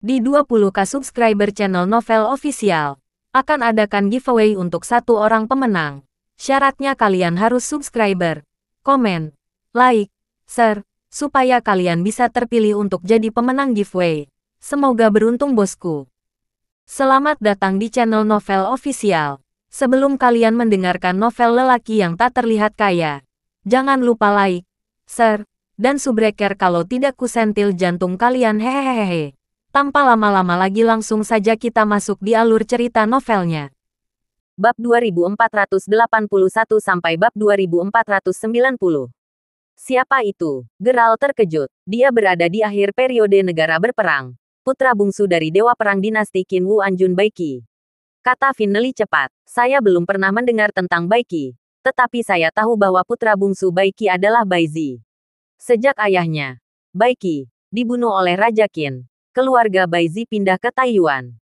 Di 20k subscriber channel Novel Official, akan adakan giveaway untuk satu orang pemenang. Syaratnya kalian harus subscriber, komen, like, share, supaya kalian bisa terpilih untuk jadi pemenang giveaway. Semoga beruntung bosku. Selamat datang di channel Novel Official. Sebelum kalian mendengarkan novel lelaki yang tak terlihat kaya, jangan lupa like, share, dan subbreaker kalau tidak kusentil jantung kalian hehehehe. Tanpa lama-lama lagi langsung saja kita masuk di alur cerita novelnya. Bab 2481 sampai bab 2490. Siapa itu? Geralt terkejut. Dia berada di akhir periode negara berperang. Putra bungsu dari Dewa Perang dinasti Qin Wu Anjun Baiki. Kata Finley cepat. Saya belum pernah mendengar tentang Baiki. Tetapi saya tahu bahwa putra bungsu Baiki adalah Baizi. Sejak ayahnya, Baiki, dibunuh oleh Raja Qin, keluarga Baizi pindah ke Taiyuan.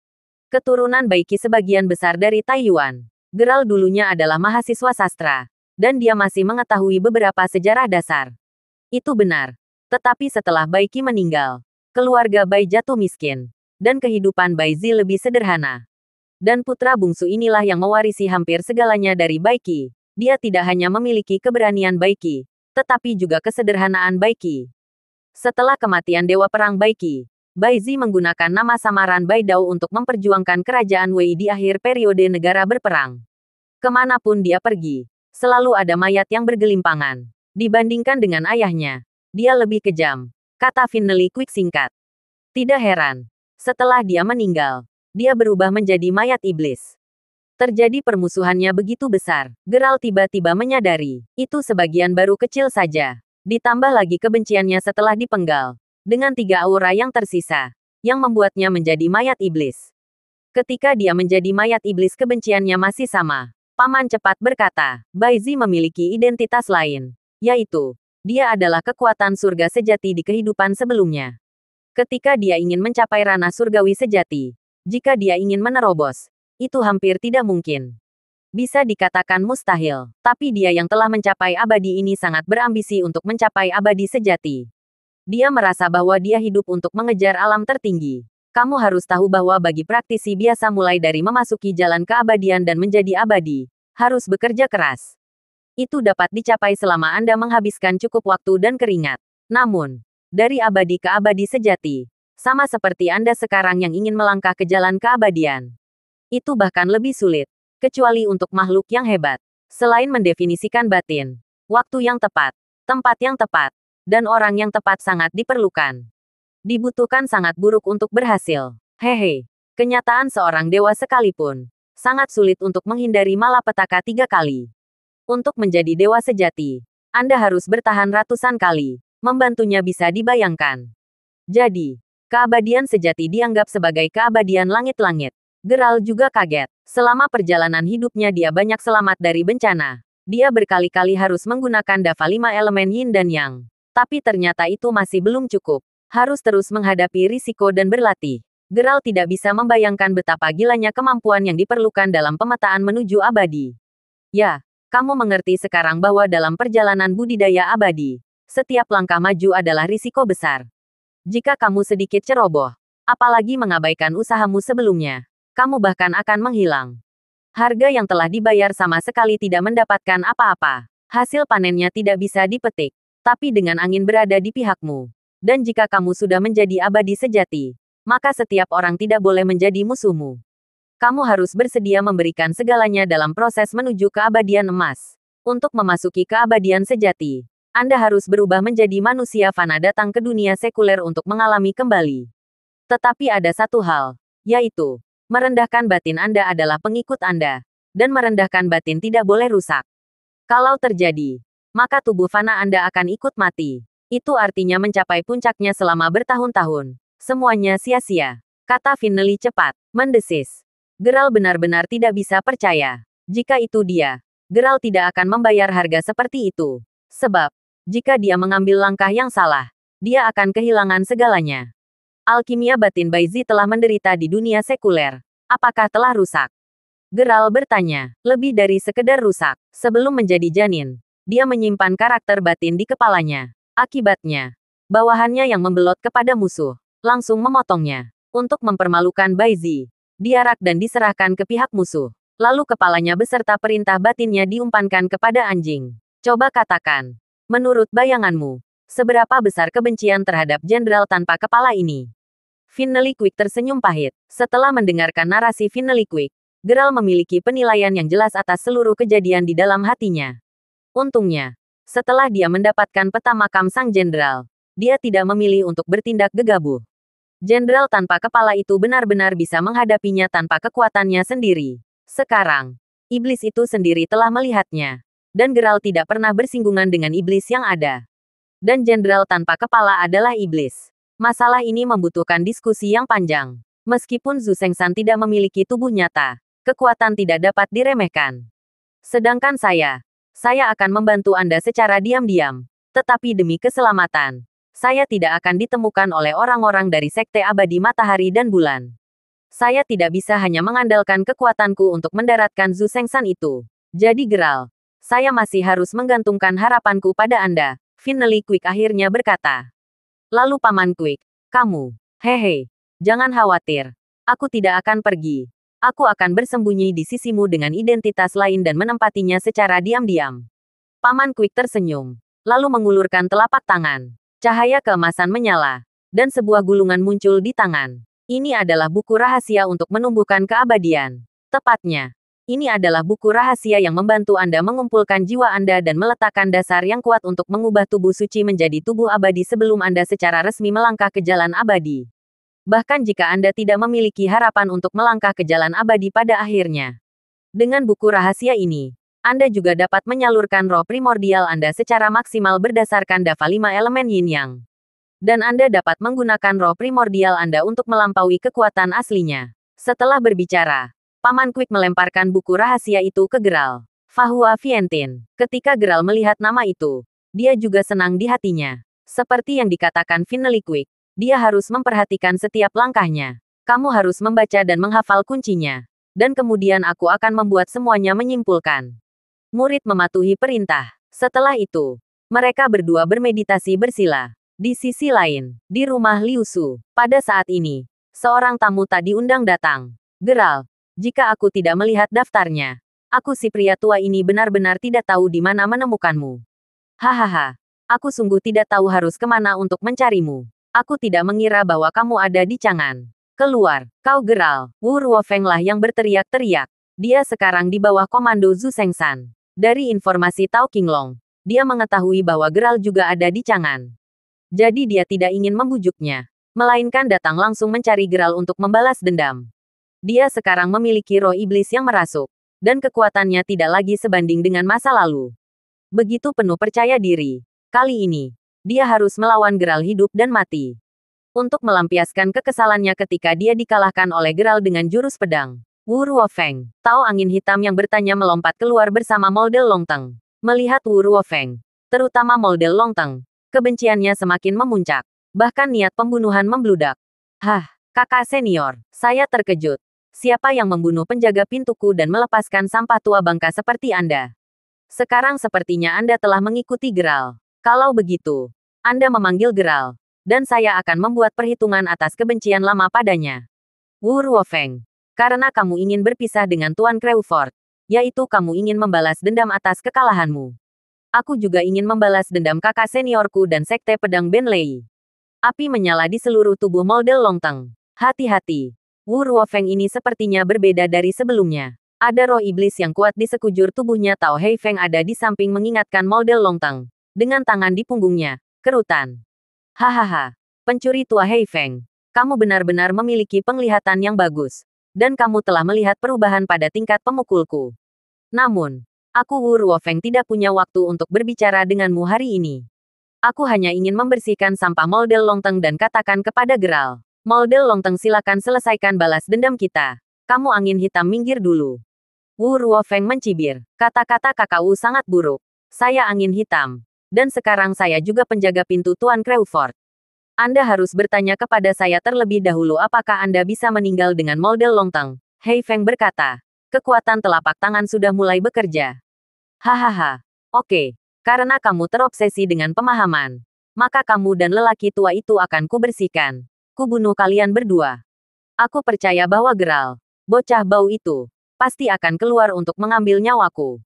Keturunan Baiki sebagian besar dari Taiyuan. Geralt dulunya adalah mahasiswa sastra, dan dia masih mengetahui beberapa sejarah dasar. Itu benar. Tetapi setelah Baiki meninggal, keluarga Bai jatuh miskin, dan kehidupan Baizi lebih sederhana. Dan putra bungsu inilah yang mewarisi hampir segalanya dari Baiki. Dia tidak hanya memiliki keberanian Baiki, tetapi juga kesederhanaan Baiki. Setelah kematian Dewa Perang Baiki, Baizi menggunakan nama samaran Bai Dao untuk memperjuangkan kerajaan Wei di akhir periode negara berperang. Kemanapun dia pergi, selalu ada mayat yang bergelimpangan. Dibandingkan dengan ayahnya, dia lebih kejam, kata Finley Quick singkat. Tidak heran, setelah dia meninggal, dia berubah menjadi mayat iblis. Terjadi permusuhannya begitu besar, Geralt tiba-tiba menyadari, itu sebagian baru kecil saja. Ditambah lagi kebenciannya setelah dipenggal, dengan 3 aura yang tersisa, yang membuatnya menjadi mayat iblis. Ketika dia menjadi mayat iblis kebenciannya masih sama. Paman cepat berkata, Baizi memiliki identitas lain, yaitu, dia adalah kekuatan surga sejati di kehidupan sebelumnya. Ketika dia ingin mencapai ranah surgawi sejati, jika dia ingin menerobos, itu hampir tidak mungkin. Bisa dikatakan mustahil, tapi dia yang telah mencapai abadi ini sangat berambisi untuk mencapai abadi sejati. Dia merasa bahwa dia hidup untuk mengejar alam tertinggi. Kamu harus tahu bahwa bagi praktisi biasa mulai dari memasuki jalan keabadian dan menjadi abadi, harus bekerja keras. Itu dapat dicapai selama Anda menghabiskan cukup waktu dan keringat. Namun, dari abadi ke abadi sejati, sama seperti Anda sekarang yang ingin melangkah ke jalan keabadian. Itu bahkan lebih sulit, kecuali untuk makhluk yang hebat. Selain mendefinisikan batin, waktu yang tepat, tempat yang tepat, dan orang yang tepat sangat diperlukan. Dibutuhkan sangat buruk untuk berhasil. Hehe, kenyataan seorang dewa sekalipun, sangat sulit untuk menghindari malapetaka 3 kali. Untuk menjadi dewa sejati, Anda harus bertahan ratusan kali. Membantunya bisa dibayangkan. Jadi, keabadian sejati dianggap sebagai keabadian langit-langit. Geralt juga kaget. Selama perjalanan hidupnya dia banyak selamat dari bencana. Dia berkali-kali harus menggunakan dava 5 elemen yin dan yang. Tapi ternyata itu masih belum cukup. Harus terus menghadapi risiko dan berlatih. Geralt tidak bisa membayangkan betapa gilanya kemampuan yang diperlukan dalam pemetaan menuju abadi. Ya, kamu mengerti sekarang bahwa dalam perjalanan budidaya abadi, setiap langkah maju adalah risiko besar. Jika kamu sedikit ceroboh, apalagi mengabaikan usahamu sebelumnya, kamu bahkan akan menghilang. Harga yang telah dibayar sama sekali tidak mendapatkan apa-apa. Hasil panennya tidak bisa dipetik. Tapi dengan angin berada di pihakmu. Dan jika kamu sudah menjadi abadi sejati, maka setiap orang tidak boleh menjadi musuhmu. Kamu harus bersedia memberikan segalanya dalam proses menuju keabadian emas. Untuk memasuki keabadian sejati, Anda harus berubah menjadi manusia fana datang ke dunia sekuler untuk mengalami kembali. Tetapi ada satu hal, yaitu, merendahkan batin Anda adalah pengikut Anda, dan merendahkan batin tidak boleh rusak. Kalau terjadi, maka tubuh fana Anda akan ikut mati. Itu artinya mencapai puncaknya selama bertahun-tahun. Semuanya sia-sia, kata Finley cepat, mendesis. Geralt benar-benar tidak bisa percaya. Jika itu dia, Geralt tidak akan membayar harga seperti itu. Sebab, jika dia mengambil langkah yang salah, dia akan kehilangan segalanya. Alkimia batin Baizi telah menderita di dunia sekuler. Apakah telah rusak? Geralt bertanya, lebih dari sekedar rusak. Sebelum menjadi janin, dia menyimpan karakter batin di kepalanya. Akibatnya, bawahannya yang membelot kepada musuh, langsung memotongnya. Untuk mempermalukan Baizi, diarak dan diserahkan ke pihak musuh. Lalu kepalanya beserta perintah batinnya diumpankan kepada anjing. Coba katakan, menurut bayanganmu, seberapa besar kebencian terhadap jenderal tanpa kepala ini? Finley Quick tersenyum pahit. Setelah mendengarkan narasi Finley Quick, Geralt memiliki penilaian yang jelas atas seluruh kejadian di dalam hatinya. Untungnya, setelah dia mendapatkan peta makam sang jenderal, dia tidak memilih untuk bertindak gegabah. Jenderal tanpa kepala itu benar-benar bisa menghadapinya tanpa kekuatannya sendiri. Sekarang, iblis itu sendiri telah melihatnya. Dan Geralt tidak pernah bersinggungan dengan iblis yang ada. Dan jenderal tanpa kepala adalah iblis. Masalah ini membutuhkan diskusi yang panjang. Meskipun Zhu Sengshan tidak memiliki tubuh nyata, kekuatan tidak dapat diremehkan. Sedangkan saya akan membantu Anda secara diam-diam. Tetapi demi keselamatan, saya tidak akan ditemukan oleh orang-orang dari Sekte Abadi Matahari dan Bulan. Saya tidak bisa hanya mengandalkan kekuatanku untuk mendaratkan Zhu Sengshan itu. Jadi Geralt, saya masih harus menggantungkan harapanku pada Anda, Finley Quick akhirnya berkata. Lalu Paman Quick, kamu, hehe, jangan khawatir. Aku tidak akan pergi. Aku akan bersembunyi di sisimu dengan identitas lain dan menempatinya secara diam-diam. Paman Quick tersenyum, lalu mengulurkan telapak tangan. Cahaya keemasan menyala, dan sebuah gulungan muncul di tangan. Ini adalah buku rahasia untuk menumbuhkan keabadian. Tepatnya, ini adalah buku rahasia yang membantu Anda mengumpulkan jiwa Anda dan meletakkan dasar yang kuat untuk mengubah tubuh suci menjadi tubuh abadi sebelum Anda secara resmi melangkah ke jalan abadi. Bahkan jika Anda tidak memiliki harapan untuk melangkah ke jalan abadi pada akhirnya. Dengan buku rahasia ini, Anda juga dapat menyalurkan roh primordial Anda secara maksimal berdasarkan dava 5 elemen yin yang. Dan Anda dapat menggunakan roh primordial Anda untuk melampaui kekuatan aslinya. Setelah berbicara, Paman Quick melemparkan buku rahasia itu ke Geralt. Fahua Vientin. Ketika Geralt melihat nama itu, dia juga senang di hatinya. Seperti yang dikatakan Finley Quick, dia harus memperhatikan setiap langkahnya. Kamu harus membaca dan menghafal kuncinya. Dan kemudian aku akan membuat semuanya menyimpulkan. Murid mematuhi perintah. Setelah itu, mereka berdua bermeditasi bersila. Di sisi lain, di rumah Liu Su, pada saat ini, seorang tamu tak diundang datang. Geralt, jika aku tidak melihat daftarnya, aku si pria tua ini benar-benar tidak tahu di mana menemukanmu. Hahaha, aku sungguh tidak tahu harus kemana untuk mencarimu. Aku tidak mengira bahwa kamu ada di Chang'an. Keluar, kau Geralt. Wu Ruofeng lah yang berteriak-teriak. Dia sekarang di bawah komando Zhu Sengshan. Dari informasi Tao Qinglong, dia mengetahui bahwa Geralt juga ada di Chang'an. Jadi dia tidak ingin membujuknya, melainkan datang langsung mencari Geralt untuk membalas dendam. Dia sekarang memiliki roh iblis yang merasuk, dan kekuatannya tidak lagi sebanding dengan masa lalu. Begitu penuh percaya diri. Kali ini, dia harus melawan Geralt hidup dan mati. Untuk melampiaskan kekesalannya ketika dia dikalahkan oleh Geralt dengan jurus pedang. Wu Ruofeng, Tao angin hitam yang bertanya melompat keluar bersama Moldel Longteng. Melihat Wu Ruofeng, terutama Moldel Longteng, kebenciannya semakin memuncak. Bahkan niat pembunuhan membludak. Hah, kakak senior, saya terkejut. Siapa yang membunuh penjaga pintuku dan melepaskan sampah tua bangka seperti Anda? Sekarang sepertinya Anda telah mengikuti Geralt. Kalau begitu, Anda memanggil Geralt, dan saya akan membuat perhitungan atas kebencian lama padanya. Wu Ruofeng, karena kamu ingin berpisah dengan Tuan Crawford, yaitu kamu ingin membalas dendam atas kekalahanmu. Aku juga ingin membalas dendam kakak seniorku dan Sekte Pedang Benlei. Api menyala di seluruh tubuh Moldel Longteng. Hati-hati. Wu Ruofeng ini sepertinya berbeda dari sebelumnya. Ada roh iblis yang kuat di sekujur tubuhnya. Tao Heifeng ada di samping mengingatkan Moldel Longteng. Dengan tangan di punggungnya, kerutan. Hahaha, pencuri tua Heifeng. Kamu benar-benar memiliki penglihatan yang bagus. Dan kamu telah melihat perubahan pada tingkat pemukulku. Namun, aku Wu Ruofeng tidak punya waktu untuk berbicara denganmu hari ini. Aku hanya ingin membersihkan sampah Moldel Longteng dan katakan kepada Geralt. Moldel Longteng, silakan selesaikan balas dendam kita. Kamu angin hitam, minggir dulu. Wu Ruofeng mencibir. Kata-kata kakak Wu sangat buruk. Saya angin hitam. Dan sekarang saya juga penjaga pintu Tuan Crawford. Anda harus bertanya kepada saya terlebih dahulu apakah Anda bisa meninggal dengan Moldel Longteng. Heifeng berkata. Kekuatan telapak tangan sudah mulai bekerja. Hahaha. Oke. Karena kamu terobsesi dengan pemahaman, maka kamu dan lelaki tua itu akan kubersihkan. Kubunuh kalian berdua. Aku percaya bahwa Geralt, bocah bau itu, pasti akan keluar untuk mengambil nyawaku.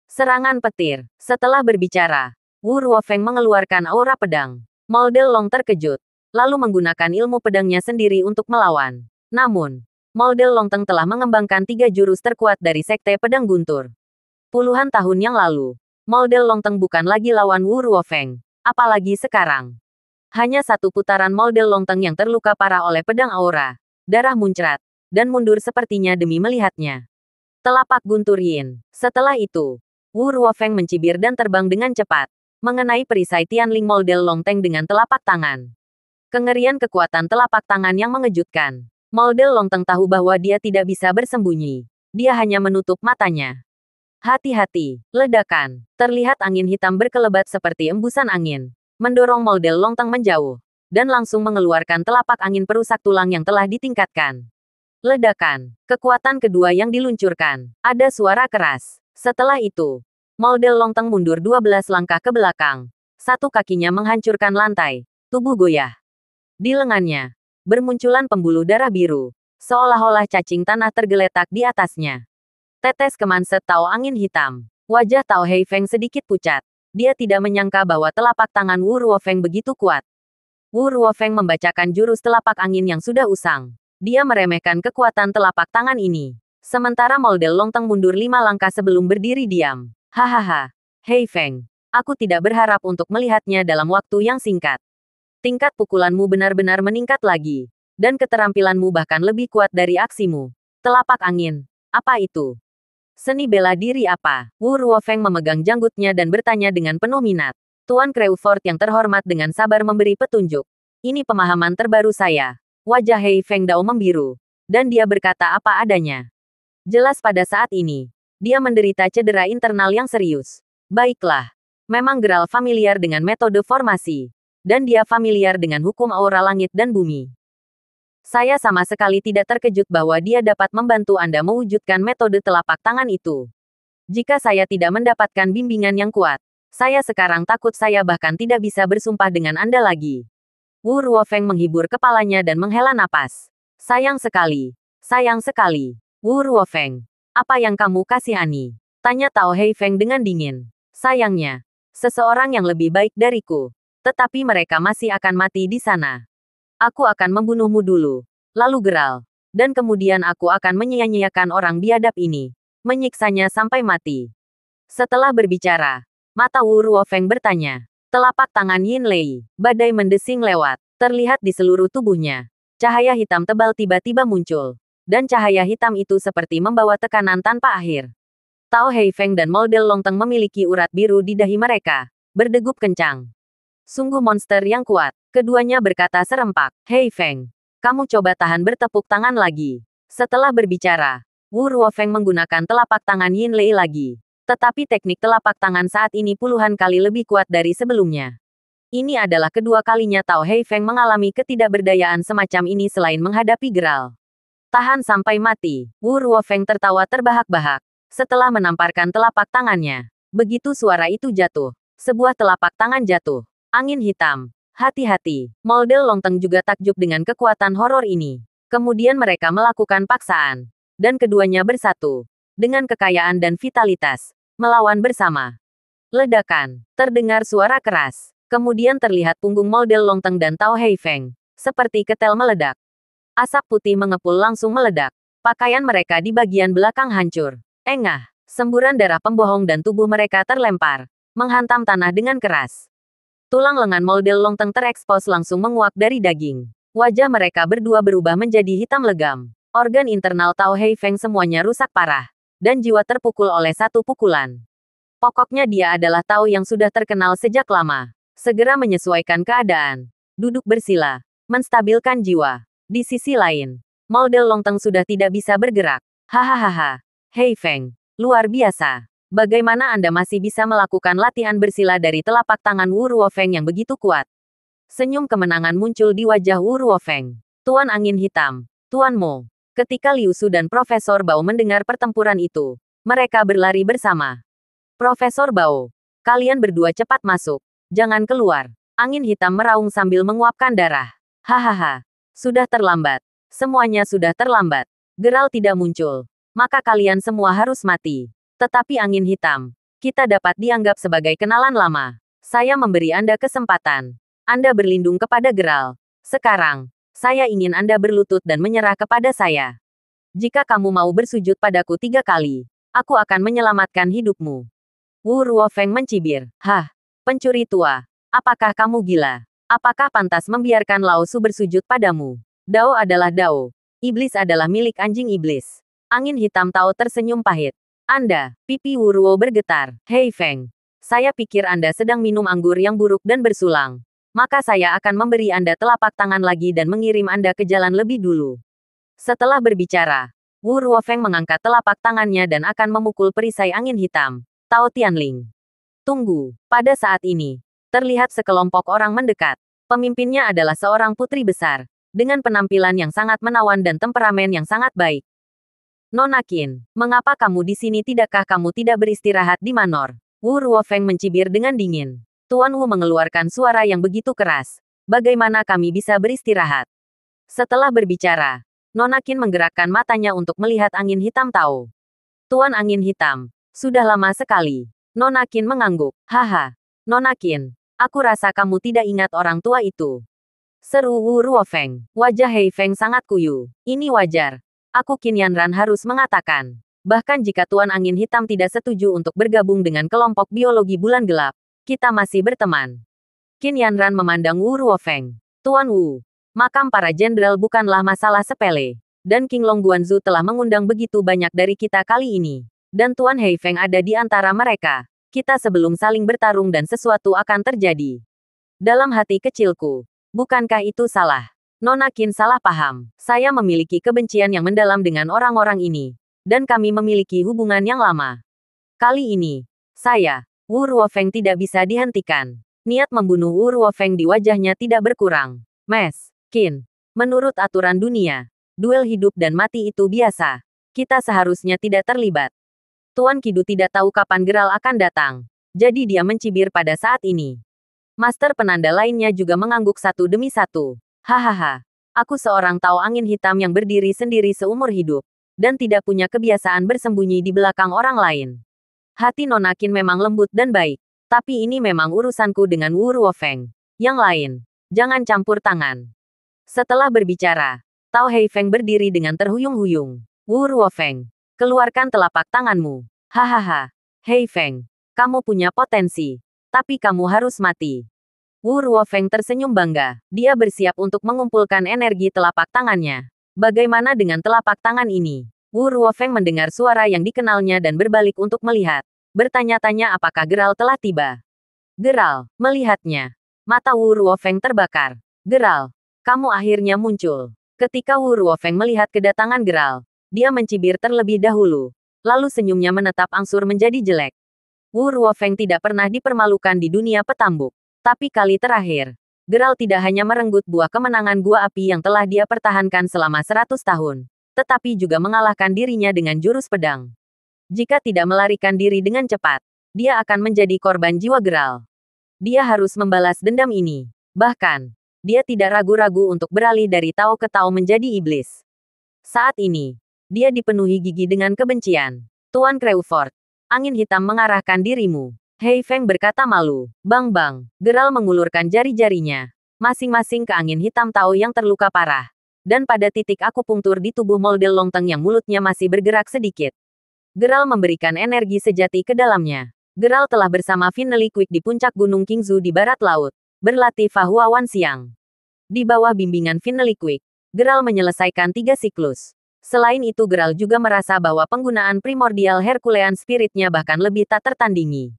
Serangan petir. Setelah berbicara, Wu Ruofeng mengeluarkan aura pedang. Moldel Long terkejut, lalu menggunakan ilmu pedangnya sendiri untuk melawan. Namun, Moldel Longteng telah mengembangkan 3 jurus terkuat dari Sekte Pedang Guntur. Puluhan tahun yang lalu, Moldel Longteng bukan lagi lawan Wu Ruofeng, apalagi sekarang. Hanya satu putaran Moldel Longteng yang terluka parah oleh pedang aura. Darah muncrat, dan mundur sepertinya demi melihatnya. Telapak guntur Yin. Setelah itu, Wu Ruofeng mencibir dan terbang dengan cepat, mengenai perisai Tianling Moldel Longteng dengan telapak tangan. Kengerian kekuatan telapak tangan yang mengejutkan. Moldel Longteng tahu bahwa dia tidak bisa bersembunyi. Dia hanya menutup matanya. Hati-hati, ledakan. Terlihat angin hitam berkelebat seperti embusan angin, mendorong Moldel Longteng menjauh, dan langsung mengeluarkan telapak angin perusak tulang yang telah ditingkatkan. Ledakan. Kekuatan kedua yang diluncurkan. Ada suara keras. Setelah itu, Moldel Longteng mundur 12 langkah ke belakang. Satu kakinya menghancurkan lantai. Tubuh goyah. Di lengannya, bermunculan pembuluh darah biru. Seolah-olah cacing tanah tergeletak di atasnya. Tetes kemanset tahu angin hitam. Wajah Tao Hei Feng sedikit pucat. Dia tidak menyangka bahwa telapak tangan Wu Ruofeng begitu kuat. Wu Ruofeng membacakan jurus telapak angin yang sudah usang. Dia meremehkan kekuatan telapak tangan ini. Sementara Moldel Longteng mundur 5 langkah sebelum berdiri diam. Hahaha. Hei Feng. Aku tidak berharap untuk melihatnya dalam waktu yang singkat. Tingkat pukulanmu benar-benar meningkat lagi. Dan keterampilanmu bahkan lebih kuat dari aksimu. Telapak angin. Apa itu? Seni bela diri apa? Wu Ruofeng memegang janggutnya dan bertanya dengan penuh minat. Tuan Crawford yang terhormat dengan sabar memberi petunjuk. Ini pemahaman terbaru saya. Wajah Hei Feng Dao membiru. Dan dia berkata apa adanya. Jelas pada saat ini, dia menderita cedera internal yang serius. Baiklah. Memang Geralt familiar dengan metode formasi. Dan dia familiar dengan hukum aura langit dan bumi. Saya sama sekali tidak terkejut bahwa dia dapat membantu Anda mewujudkan metode telapak tangan itu. Jika saya tidak mendapatkan bimbingan yang kuat, saya sekarang takut saya bahkan tidak bisa bersumpah dengan Anda lagi. Wu Ruofeng menghibur kepalanya dan menghela napas. Sayang sekali. Sayang sekali. Wu Ruofeng. Apa yang kamu kasihani? Tanya Tao Hei Feng dengan dingin. Sayangnya, seseorang yang lebih baik dariku. Tetapi mereka masih akan mati di sana. Aku akan membunuhmu dulu. Lalu Geralt. Dan kemudian aku akan menyia-nyiakan orang biadab ini. Menyiksanya sampai mati. Setelah berbicara, mata Wu Ruofeng bertanya. Telapak tangan Yin Lei, badai mendesing lewat. Terlihat di seluruh tubuhnya. Cahaya hitam tebal tiba-tiba muncul. Dan cahaya hitam itu seperti membawa tekanan tanpa akhir. Tao Hei Feng dan Moldel Longteng memiliki urat biru di dahi mereka. Berdegup kencang. Sungguh monster yang kuat. Keduanya berkata serempak. Hei Feng, kamu coba tahan bertepuk tangan lagi. Setelah berbicara, Wu Ruofeng menggunakan telapak tangan Yin Lei lagi. Tetapi teknik telapak tangan saat ini puluhan kali lebih kuat dari sebelumnya. Ini adalah kedua kalinya Tao Hei Feng mengalami ketidakberdayaan semacam ini selain menghadapi Geralt. Tahan sampai mati. Wu Ruofeng tertawa terbahak-bahak. Setelah menamparkan telapak tangannya. Begitu suara itu jatuh. Sebuah telapak tangan jatuh. Angin hitam. Hati-hati. Moldel Longteng juga takjub dengan kekuatan horor ini. Kemudian mereka melakukan paksaan. Dan keduanya bersatu. Dengan kekayaan dan vitalitas. Melawan bersama. Ledakan. Terdengar suara keras. Kemudian terlihat punggung Moldel Longteng dan Tao Hei Feng. Seperti ketel meledak. Asap putih mengepul langsung meledak. Pakaian mereka di bagian belakang hancur. Engah. Semburan darah pembohong dan tubuh mereka terlempar. Menghantam tanah dengan keras. Tulang lengan Moldel Longteng terekspos langsung menguap dari daging. Wajah mereka berdua berubah menjadi hitam legam. Organ internal Tao Hei Feng semuanya rusak parah. Dan jiwa terpukul oleh satu pukulan. Pokoknya dia adalah Tao yang sudah terkenal sejak lama. Segera menyesuaikan keadaan. Duduk bersila. Menstabilkan jiwa. Di sisi lain, Moldel Longteng sudah tidak bisa bergerak. Hahaha. Hei Feng, luar biasa. Bagaimana Anda masih bisa melakukan latihan bersila dari telapak tangan Wu Ruofeng yang begitu kuat? Senyum kemenangan muncul di wajah Wu Ruofeng. Tuan Angin Hitam, Tuan Mo. Ketika Liu Su dan Profesor Bao mendengar pertempuran itu, mereka berlari bersama. Profesor Bao, kalian berdua cepat masuk. Jangan keluar. Angin hitam meraung sambil menguapkan darah. Hahaha. Sudah terlambat. Semuanya sudah terlambat. Geralt tidak muncul. Maka kalian semua harus mati. Tetapi angin hitam. Kita dapat dianggap sebagai kenalan lama. Saya memberi Anda kesempatan. Anda berlindung kepada Geralt. Sekarang, saya ingin Anda berlutut dan menyerah kepada saya. Jika kamu mau bersujud padaku 3 kali, aku akan menyelamatkan hidupmu. Wu Ruofeng mencibir. Hah, pencuri tua. Apakah kamu gila? Apakah pantas membiarkan Lao Su bersujud padamu? Dao adalah Dao. Iblis adalah milik anjing iblis. Angin hitam Tao tersenyum pahit. Anda, pipi Wu Ruo bergetar. Hei Feng. Saya pikir Anda sedang minum anggur yang buruk dan bersulang. Maka saya akan memberi Anda telapak tangan lagi dan mengirim Anda ke jalan lebih dulu. Setelah berbicara, Wu Ruofeng mengangkat telapak tangannya dan akan memukul perisai angin hitam. Tao Tianling. Tunggu, pada saat ini, terlihat sekelompok orang mendekat. Pemimpinnya adalah seorang putri besar, dengan penampilan yang sangat menawan dan temperamen yang sangat baik. Nona Qin, mengapa kamu di sini? Tidakkah kamu tidak beristirahat di Manor? Wu Ruofeng mencibir dengan dingin. Tuan Wu mengeluarkan suara yang begitu keras. Bagaimana kami bisa beristirahat? Setelah berbicara, Nona Qin menggerakkan matanya untuk melihat angin hitam Tao. Tuan angin hitam, sudah lama sekali. Nona Qin mengangguk. Haha, Nona Qin, aku rasa kamu tidak ingat orang tua itu. Seru Wu Ruofeng. Wajah Hei Feng sangat kuyu. Ini wajar. Aku Qin Yanran harus mengatakan. Bahkan jika Tuan Angin Hitam tidak setuju untuk bergabung dengan kelompok biologi bulan gelap, kita masih berteman. Qin Yanran memandang Wu Ruofeng. Tuan Wu, makam para jenderal bukanlah masalah sepele. Dan King Long Guanzu telah mengundang begitu banyak dari kita kali ini. Dan Tuan Hei Feng ada di antara mereka. Kita sebelum saling bertarung dan sesuatu akan terjadi. Dalam hati kecilku, bukankah itu salah? Nona Qin salah paham. Saya memiliki kebencian yang mendalam dengan orang-orang ini. Dan kami memiliki hubungan yang lama. Kali ini, saya, Wu Ruofeng tidak bisa dihentikan. Niat membunuh Wu Ruofeng di wajahnya tidak berkurang. Mes, Qin. Menurut aturan dunia, duel hidup dan mati itu biasa. Kita seharusnya tidak terlibat. Tuan Kidu tidak tahu kapan Geralt akan datang. Jadi dia mencibir pada saat ini. Master penanda lainnya juga mengangguk satu demi satu. Hahaha. Aku seorang Tao Angin Hitam yang berdiri sendiri seumur hidup. Dan tidak punya kebiasaan bersembunyi di belakang orang lain. Hati Nona Qin memang lembut dan baik. Tapi ini memang urusanku dengan Wu Ruofeng. Yang lain, jangan campur tangan. Setelah berbicara, Tao Hei Feng berdiri dengan terhuyung-huyung. Wu Ruofeng, keluarkan telapak tanganmu. Hahaha. Hei Feng, kamu punya potensi. Tapi kamu harus mati. Wu Ruofeng tersenyum bangga. Dia bersiap untuk mengumpulkan energi telapak tangannya. Bagaimana dengan telapak tangan ini? Wu Ruofeng mendengar suara yang dikenalnya dan berbalik untuk melihat. Bertanya-tanya apakah Geralt telah tiba. Geralt, melihatnya. Mata Wu Ruofeng terbakar. Geralt, kamu akhirnya muncul. Ketika Wu Ruofeng melihat kedatangan Geralt, dia mencibir terlebih dahulu. Lalu senyumnya menetap angsur menjadi jelek. Wu Ruofeng tidak pernah dipermalukan di dunia petambuk. Tapi kali terakhir, Geralt tidak hanya merenggut buah kemenangan gua api yang telah dia pertahankan selama 100 tahun, tetapi juga mengalahkan dirinya dengan jurus pedang. Jika tidak melarikan diri dengan cepat, dia akan menjadi korban jiwa Geralt. Dia harus membalas dendam ini. Bahkan, dia tidak ragu-ragu untuk beralih dari Tao ke Tao menjadi iblis. Saat ini, dia dipenuhi gigi dengan kebencian. Tuan Crawford, angin hitam mengarahkan dirimu. Hei Feng berkata malu. Bang-bang, Geralt mengulurkan jari-jarinya. Masing-masing ke angin hitam Tao yang terluka parah. Dan pada titik akupunktur di tubuh Moldel Longteng yang mulutnya masih bergerak sedikit. Geralt memberikan energi sejati ke dalamnya. Geralt telah bersama Finley Quick di puncak Gunung Qingzu di barat laut. Berlatih Fahua Wan Xiang. Di bawah bimbingan Finley Quick, Geralt menyelesaikan 3 siklus. Selain itu Geralt juga merasa bahwa penggunaan primordial Herculean Spirit-nya bahkan lebih tak tertandingi.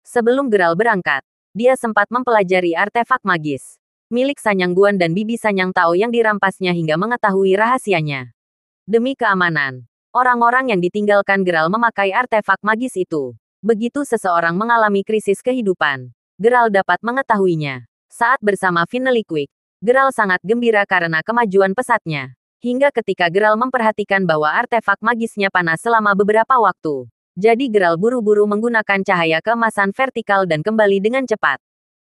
Sebelum Geralt berangkat, dia sempat mempelajari artefak magis milik Sanyang Guan dan Bibi Sanyang Tao yang dirampasnya hingga mengetahui rahasianya. Demi keamanan, orang-orang yang ditinggalkan Geralt memakai artefak magis itu. Begitu seseorang mengalami krisis kehidupan, Geralt dapat mengetahuinya. Saat bersama Finley Quick, Geralt sangat gembira karena kemajuan pesatnya. Hingga ketika Geralt memperhatikan bahwa artefak magisnya panas selama beberapa waktu. Jadi Geralt buru-buru menggunakan cahaya keemasan vertikal dan kembali dengan cepat.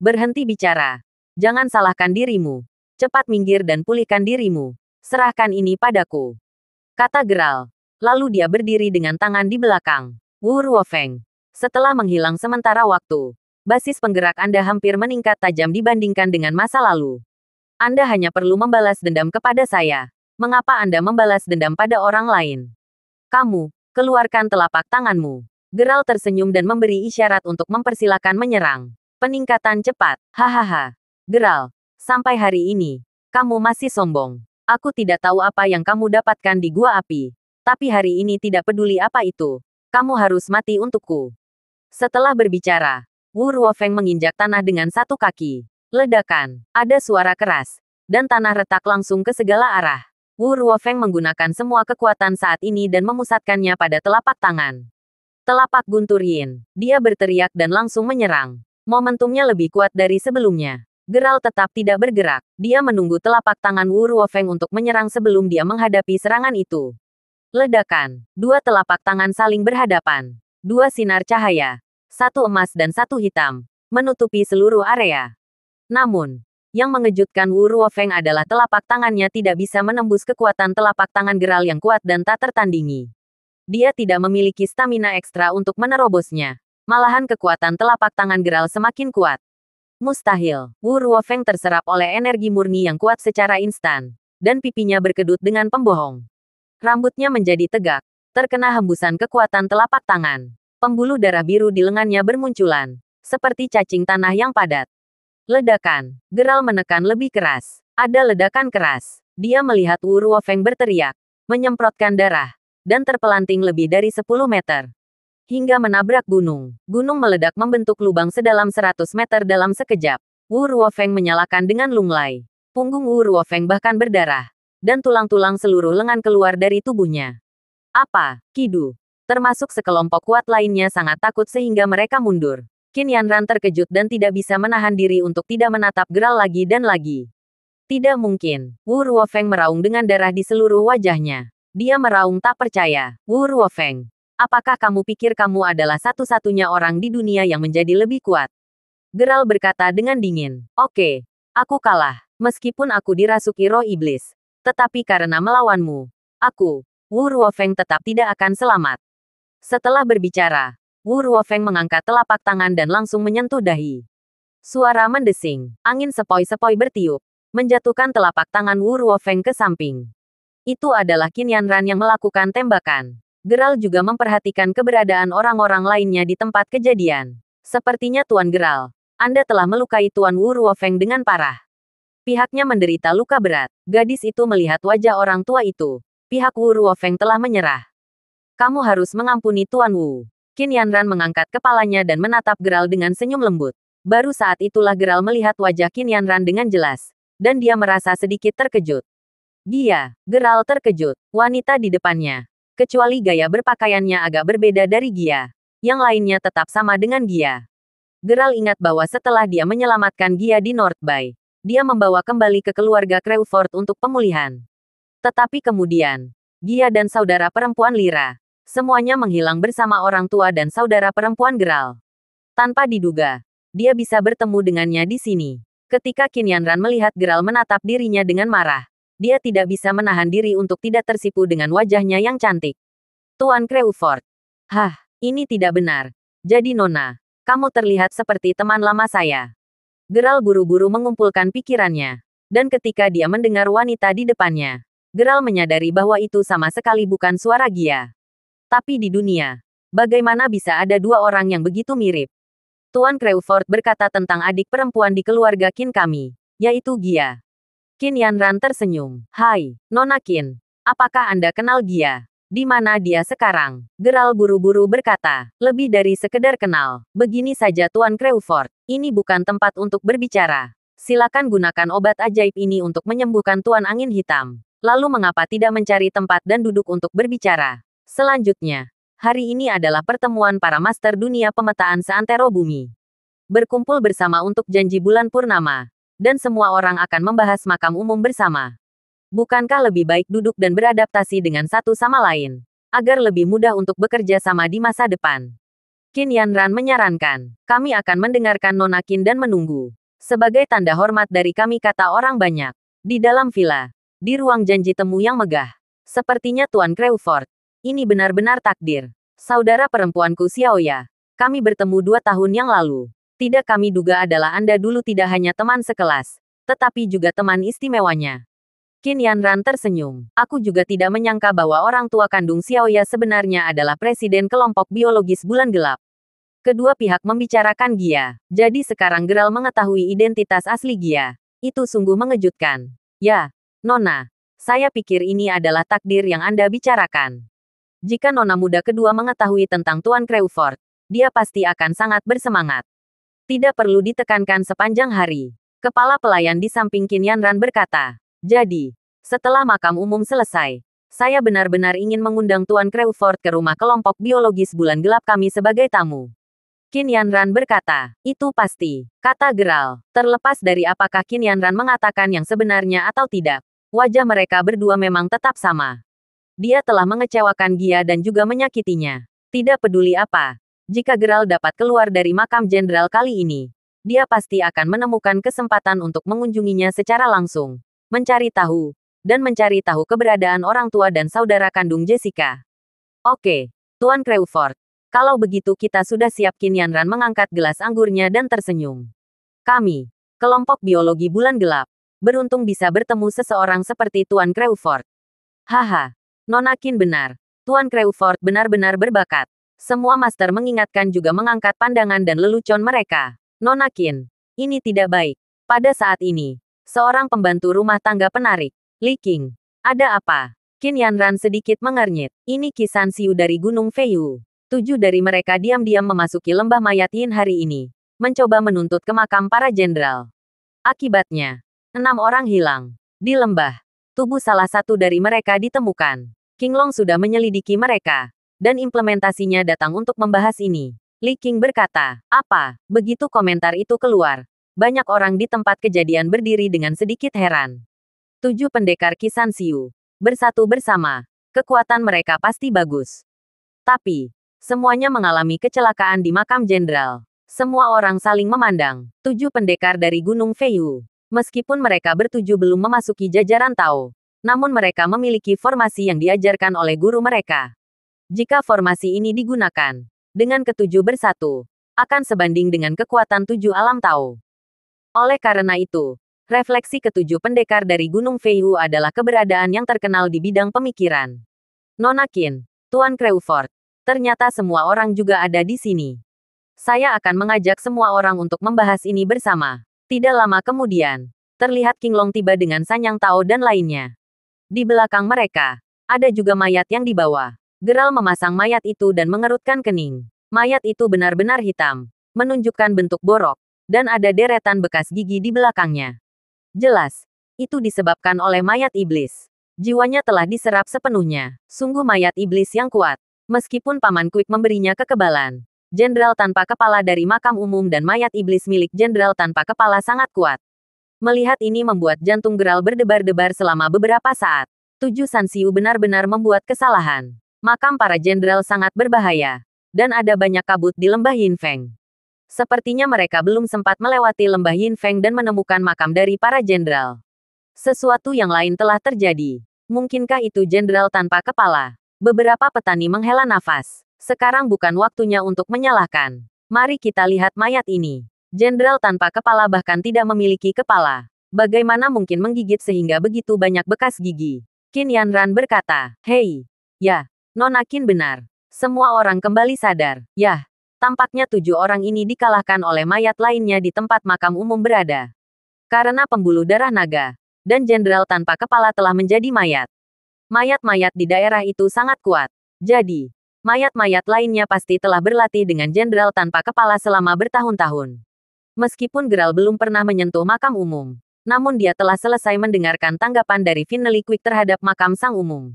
Berhenti bicara. Jangan salahkan dirimu. Cepat minggir dan pulihkan dirimu. Serahkan ini padaku, kata Geralt. Lalu dia berdiri dengan tangan di belakang Wu Ruofeng. Setelah menghilang sementara waktu, basis penggerak Anda hampir meningkat tajam dibandingkan dengan masa lalu. Anda hanya perlu membalas dendam kepada saya. Mengapa Anda membalas dendam pada orang lain? Kamu, keluarkan telapak tanganmu. Geralt tersenyum dan memberi isyarat untuk mempersilakan menyerang. Peningkatan cepat, hahaha. Geralt, sampai hari ini, kamu masih sombong. Aku tidak tahu apa yang kamu dapatkan di Gua Api. Tapi hari ini tidak peduli apa itu. Kamu harus mati untukku. Setelah berbicara, Wu Ruofeng menginjak tanah dengan satu kaki. Ledakan, ada suara keras, dan tanah retak langsung ke segala arah. Wu Ruofeng menggunakan semua kekuatan saat ini dan memusatkannya pada telapak tangan. Telapak guntur Yin. Dia berteriak dan langsung menyerang. Momentumnya lebih kuat dari sebelumnya. Geralt tetap tidak bergerak. Dia menunggu telapak tangan Wu Ruofeng untuk menyerang sebelum dia menghadapi serangan itu. Ledakan. Dua telapak tangan saling berhadapan. Dua sinar cahaya. Satu emas dan satu hitam. Menutupi seluruh area. Namun, yang mengejutkan Wu Ruofeng adalah telapak tangannya tidak bisa menembus kekuatan telapak tangan Geralt yang kuat dan tak tertandingi. Dia tidak memiliki stamina ekstra untuk menerobosnya. Malahan kekuatan telapak tangan Geralt semakin kuat. Mustahil. Wu Ruofeng terserap oleh energi murni yang kuat secara instan. Dan pipinya berkedut dengan pembohong. Rambutnya menjadi tegak, terkena hembusan kekuatan telapak tangan. Pembuluh darah biru di lengannya bermunculan, seperti cacing tanah yang padat. Ledakan. Geralt menekan lebih keras. Ada ledakan keras. Dia melihat Wu Ruofeng berteriak, menyemprotkan darah, dan terpelanting lebih dari 10 meter. Hingga menabrak gunung. Gunung meledak membentuk lubang sedalam 100 meter dalam sekejap. Wu Ruofeng menyalakan dengan lunglai. Punggung Wu Ruofeng bahkan berdarah. Dan tulang-tulang seluruh lengan keluar dari tubuhnya. Apa? Kidu. Termasuk sekelompok kuat lainnya sangat takut sehingga mereka mundur. Qin Yanran terkejut dan tidak bisa menahan diri untuk tidak menatap Geralt lagi dan lagi. Tidak mungkin. Wu Ruofeng meraung dengan darah di seluruh wajahnya. Dia meraung tak percaya. Wu Ruofeng, apakah kamu pikir kamu adalah satu-satunya orang di dunia yang menjadi lebih kuat? Geralt berkata dengan dingin. Oke, aku kalah. Meskipun aku dirasuki roh iblis. Tetapi karena melawanmu, aku, Wu Ruofeng tetap tidak akan selamat. Setelah berbicara, Wu Ruofeng mengangkat telapak tangan dan langsung menyentuh dahi. Suara mendesing, angin sepoi-sepoi bertiup, menjatuhkan telapak tangan Wu Ruofeng ke samping. Itu adalah Qin Yanran yang melakukan tembakan. Geralt juga memperhatikan keberadaan orang-orang lainnya di tempat kejadian. Sepertinya Tuan Geralt, Anda telah melukai Tuan Wu Ruofeng dengan parah. Pihaknya menderita luka berat. Gadis itu melihat wajah orang tua itu. Pihak Wu Ruofeng telah menyerah. Kamu harus mengampuni Tuan Wu. Qin Yanran mengangkat kepalanya dan menatap Geralt dengan senyum lembut. Baru saat itulah Geralt melihat wajah Qin Yanran dengan jelas. Dan dia merasa sedikit terkejut. Dia, Geralt terkejut. Wanita di depannya. Kecuali gaya berpakaiannya agak berbeda dari Gia. Yang lainnya tetap sama dengan Gia. Geralt ingat bahwa setelah dia menyelamatkan Gia di North Bay, dia membawa kembali ke keluarga Crawford untuk pemulihan. Tetapi kemudian, Gia dan saudara perempuan Lyra, semuanya menghilang bersama orang tua dan saudara perempuan Geralt. Tanpa diduga, dia bisa bertemu dengannya di sini. Ketika Qin Yanran melihat Geralt menatap dirinya dengan marah, dia tidak bisa menahan diri untuk tidak tersipu dengan wajahnya yang cantik. Tuan Crawford. Hah, ini tidak benar. Jadi Nona, kamu terlihat seperti teman lama saya. Geralt buru-buru mengumpulkan pikirannya. Dan ketika dia mendengar wanita di depannya, Geralt menyadari bahwa itu sama sekali bukan suara Gia. Tapi di dunia, bagaimana bisa ada dua orang yang begitu mirip? Tuan Crawford berkata tentang adik perempuan di keluarga Qin kami, yaitu Gia. Qin Yanran tersenyum. Hai, Nona Qin. Apakah Anda kenal Gia? Di mana dia sekarang? Geralt buru-buru berkata, lebih dari sekedar kenal. Begini saja Tuan Crawford, ini bukan tempat untuk berbicara. Silakan gunakan obat ajaib ini untuk menyembuhkan Tuan Angin Hitam. Lalu mengapa tidak mencari tempat dan duduk untuk berbicara? Selanjutnya, hari ini adalah pertemuan para master dunia pemetaan seantero bumi. Berkumpul bersama untuk janji bulan purnama. Dan semua orang akan membahas makam umum bersama. Bukankah lebih baik duduk dan beradaptasi dengan satu sama lain, agar lebih mudah untuk bekerja sama di masa depan? Qin Yanran menyarankan, kami akan mendengarkan Nona Qin dan menunggu. Sebagai tanda hormat dari kami kata orang banyak. Di dalam villa, Di ruang janji temu yang megah. Sepertinya Tuan Crawford. Ini benar-benar takdir. Saudara perempuanku Xiaoya. Kami bertemu 2 tahun yang lalu. Tidak kami duga adalah Anda dulu tidak hanya teman sekelas, tetapi juga teman istimewanya. Qin Yanran tersenyum. Aku juga tidak menyangka bahwa orang tua kandung Xiaoya sebenarnya adalah presiden kelompok biologis bulan gelap. Kedua pihak membicarakan Gia. Jadi sekarang Geralt mengetahui identitas asli Gia. Itu sungguh mengejutkan. Ya, Nona. Saya pikir ini adalah takdir yang Anda bicarakan. Jika Nona muda kedua mengetahui tentang Tuan Crawford, dia pasti akan sangat bersemangat. Tidak perlu ditekankan sepanjang hari. Kepala pelayan di samping Qin Yanran berkata, jadi, setelah makam umum selesai, saya benar-benar ingin mengundang Tuan Crawford ke rumah kelompok biologis bulan gelap kami sebagai tamu. Qin Yanran berkata, itu pasti, kata Geralt. Terlepas dari apakah Qin Yanran mengatakan yang sebenarnya atau tidak, wajah mereka berdua memang tetap sama. Dia telah mengecewakan Gia dan juga menyakitinya. Tidak peduli apa. Jika Geralt dapat keluar dari makam jenderal kali ini, dia pasti akan menemukan kesempatan untuk mengunjunginya secara langsung, mencari tahu keberadaan orang tua dan saudara kandung Jessica. Oke, Tuan Crawford. Kalau begitu kita sudah siap. Qin Yanran mengangkat gelas anggurnya dan tersenyum. Kami, kelompok biologi bulan gelap, beruntung bisa bertemu seseorang seperti Tuan Crawford. Haha, Nona Qin benar. Tuan Crawford benar-benar berbakat. Semua master mengingatkan juga mengangkat pandangan dan lelucon mereka. Nona Qin, ini tidak baik. Pada saat ini, seorang pembantu rumah tangga penarik. Li Qing, ada apa? Qin Yanran sedikit mengernyit. Ini Kisan Siu dari Gunung Feiyu. 7 dari mereka diam-diam memasuki lembah mayat Yin hari ini, mencoba menuntut ke makam para jenderal. Akibatnya, 6 orang hilang. Di lembah, tubuh salah satu dari mereka ditemukan. Qinglong sudah menyelidiki mereka, dan implementasinya datang untuk membahas ini. Li Qing berkata, apa? Begitu komentar itu keluar, banyak orang di tempat kejadian berdiri dengan sedikit heran. 7 pendekar Kisan Siu bersatu bersama. Kekuatan mereka pasti bagus. Tapi, semuanya mengalami kecelakaan di makam jenderal. Semua orang saling memandang. 7 pendekar dari Gunung Feiyu. Meskipun mereka bertujuh belum memasuki jajaran Tao, namun mereka memiliki formasi yang diajarkan oleh guru mereka. Jika formasi ini digunakan dengan ketujuh bersatu, akan sebanding dengan kekuatan 7 alam Tao. Oleh karena itu, refleksi ketujuh pendekar dari Gunung Feiyu adalah keberadaan yang terkenal di bidang pemikiran. Nona Qin, Tuan Crawford, ternyata semua orang juga ada di sini. Saya akan mengajak semua orang untuk membahas ini bersama. Tidak lama kemudian, terlihat Qinglong tiba dengan Sanyang Tao dan lainnya. Di belakang mereka, ada juga mayat yang dibawa. Geralt memasang mayat itu dan mengerutkan kening. Mayat itu benar-benar hitam, menunjukkan bentuk borok, dan ada deretan bekas gigi di belakangnya. Jelas, itu disebabkan oleh mayat iblis. Jiwanya telah diserap sepenuhnya. Sungguh mayat iblis yang kuat. Meskipun Paman Quick memberinya kekebalan, jenderal tanpa kepala dari makam umum dan mayat iblis milik jenderal tanpa kepala sangat kuat. Melihat ini membuat jantung Geralt berdebar-debar selama beberapa saat. 7 Sansiu benar-benar membuat kesalahan. Makam para jenderal sangat berbahaya, dan ada banyak kabut di lembah Yinfeng. Sepertinya mereka belum sempat melewati lembah Yinfeng dan menemukan makam dari para jenderal. Sesuatu yang lain telah terjadi. Mungkinkah itu jenderal tanpa kepala? Beberapa petani menghela nafas. Sekarang bukan waktunya untuk menyalahkan. Mari kita lihat mayat ini. Jenderal tanpa kepala bahkan tidak memiliki kepala. Bagaimana mungkin menggigit sehingga begitu banyak bekas gigi? Qin Yanran berkata, hei, ya. Nona Qin benar. Semua orang kembali sadar. Yah, tampaknya 7 orang ini dikalahkan oleh mayat lainnya di tempat makam umum berada. Karena pembuluh darah naga, dan jenderal tanpa kepala telah menjadi mayat. Mayat-mayat di daerah itu sangat kuat. Jadi, mayat-mayat lainnya pasti telah berlatih dengan jenderal tanpa kepala selama bertahun-tahun. Meskipun Geralt belum pernah menyentuh makam umum, namun dia telah selesai mendengarkan tanggapan dari Finley Quick terhadap makam sang umum.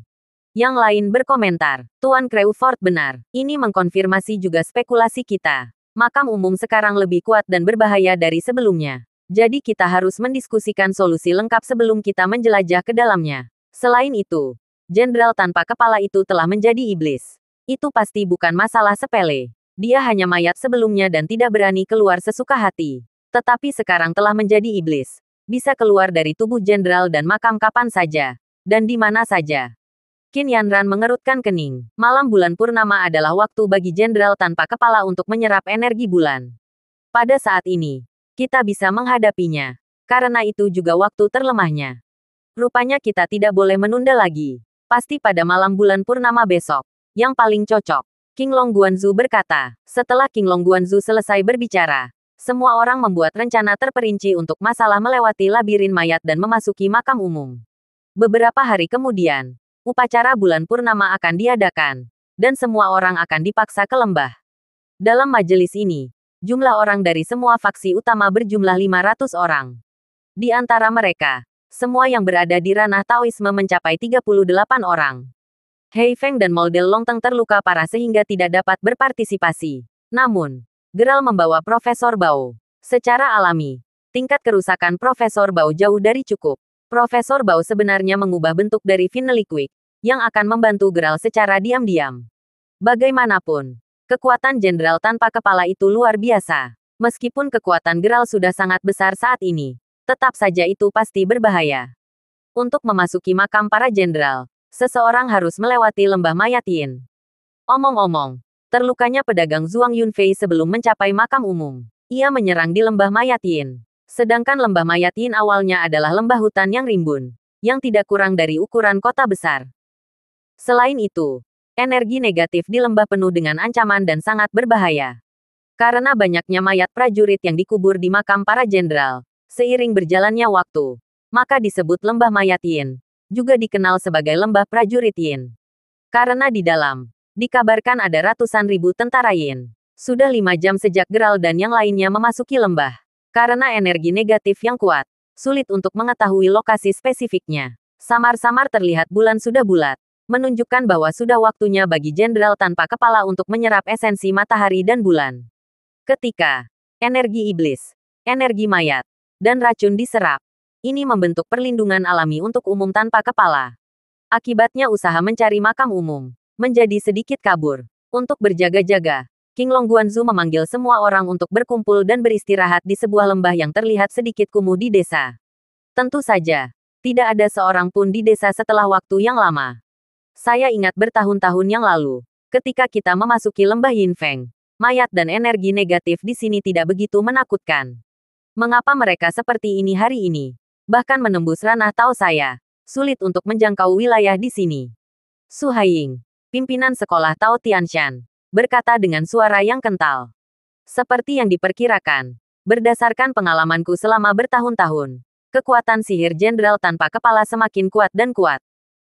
Yang lain berkomentar, Tuan Crawford benar. Ini mengkonfirmasi juga spekulasi kita. Makam umum sekarang lebih kuat dan berbahaya dari sebelumnya. Jadi kita harus mendiskusikan solusi lengkap sebelum kita menjelajah ke dalamnya. Selain itu, jenderal tanpa kepala itu telah menjadi iblis. Itu pasti bukan masalah sepele. Dia hanya mayat sebelumnya dan tidak berani keluar sesuka hati. Tetapi sekarang telah menjadi iblis. bisa keluar dari tubuh jenderal dan makam kapan saja, dan di mana saja. Qin Yanran mengerutkan kening. Malam bulan purnama adalah waktu bagi jenderal tanpa kepala untuk menyerap energi bulan. Pada saat ini, kita bisa menghadapinya. Karena itu juga waktu terlemahnya. Rupanya kita tidak boleh menunda lagi. Pasti pada malam bulan purnama besok. Yang paling cocok. King Long Guanzu berkata. Setelah King Long Guanzu selesai berbicara, semua orang membuat rencana terperinci untuk masalah melewati labirin mayat dan memasuki makam umum. Beberapa hari kemudian, upacara bulan purnama akan diadakan, dan semua orang akan dipaksa ke lembah. Dalam majelis ini, jumlah orang dari semua faksi utama berjumlah 500 orang. Di antara mereka, semua yang berada di ranah Taoisme mencapai 38 orang. Hei Feng dan Moldel Longteng terluka parah sehingga tidak dapat berpartisipasi. Namun, Geral membawa Profesor Bao. Secara alami, tingkat kerusakan Profesor Bao jauh dari cukup. Profesor Bao sebenarnya mengubah bentuk dari Finley Quick, yang akan membantu Geral secara diam-diam. Bagaimanapun, kekuatan jenderal tanpa kepala itu luar biasa. Meskipun kekuatan Geral sudah sangat besar saat ini, tetap saja itu pasti berbahaya. Untuk memasuki makam para jenderal, seseorang harus melewati lembah mayat Yin. Omong-omong, terlukanya pedagang Zhuang Yunfei sebelum mencapai makam umum. Ia menyerang di lembah mayat Yin. Sedangkan lembah mayat Yin awalnya adalah lembah hutan yang rimbun, yang tidak kurang dari ukuran kota besar. Selain itu, energi negatif di lembah penuh dengan ancaman dan sangat berbahaya. Karena banyaknya mayat prajurit yang dikubur di makam para jenderal, seiring berjalannya waktu, maka disebut lembah mayat Yin, juga dikenal sebagai lembah prajurit Yin. Karena di dalam, dikabarkan ada ratusan ribu tentara Yin. Sudah 5 jam sejak Geral dan yang lainnya memasuki lembah. Karena energi negatif yang kuat, sulit untuk mengetahui lokasi spesifiknya. Samar-samar terlihat bulan sudah bulat, menunjukkan bahwa sudah waktunya bagi jenderal tanpa kepala untuk menyerap esensi matahari dan bulan. Ketika energi iblis, energi mayat, dan racun diserap, ini membentuk perlindungan alami untuk umum tanpa kepala. Akibatnya usaha mencari makam umum menjadi sedikit kabur. Untuk berjaga-jaga, King Long Guanzu memanggil semua orang untuk berkumpul dan beristirahat di sebuah lembah yang terlihat sedikit kumuh di desa. Tentu saja, tidak ada seorang pun di desa setelah waktu yang lama. Saya ingat bertahun-tahun yang lalu, ketika kita memasuki lembah Yinfeng, mayat dan energi negatif di sini tidak begitu menakutkan. Mengapa mereka seperti ini hari ini? Bahkan menembus ranah Tao saya, sulit untuk menjangkau wilayah di sini. Su Haiying, pimpinan sekolah Tao Tianshan, berkata dengan suara yang kental. Seperti yang diperkirakan, berdasarkan pengalamanku selama bertahun-tahun, kekuatan sihir jenderal tanpa kepala semakin kuat,